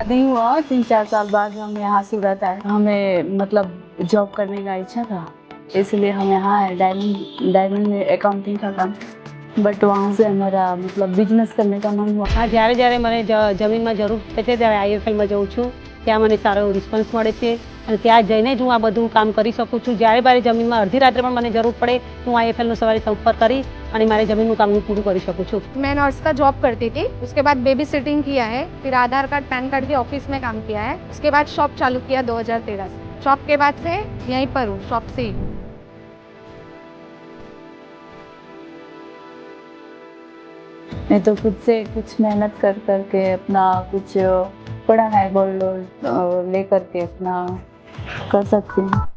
नहीं हुआ, 3-4 साल बाद हम यहाँ सूरत आए। हमें मतलब जॉब करने का इच्छा था, इसलिए हम यहाँ आए। डायमंड डायमंड में अकाउंटिंग का काम, बट वहाँ से हमारा मतलब बिजनेस करने का मन हुआ। હા, જ્યારે જ્યારે મને જમીનમાં જરૂર પડે છે ત્યારે આઈએફએલમાં જાઉં છું. ત્યાં મને સારો એવો રિસ્પોન્સ મળે છે અને ત્યાં જઈને જ હું આ બધું કામ કરી શકું છું. જ્યારે મારી જમીનમાં અડધી રાત્રે પણ મને જરૂર પડે તો હું આઈએફએલનો સવારે સંપર્ક કરી અને મારી જમીનનું કામ હું પૂરું કરી શકું છું. मैं नर्स का जॉब करती थी, उसके बाद बेबी सिटिंग किया है, फिर आधार कार्ड पैन कार्ड के ऑफिस में काम किया है, उसके बाद शॉप चालू किया 2013 से। शॉप के बाद से यहीं पर हूँ, शॉप से ही। मैं तो खुद से कुछ मेहनत कर करके अपना कुछ पढ़ा है, गोल्ड ले करके अपना कर सकती हूँ।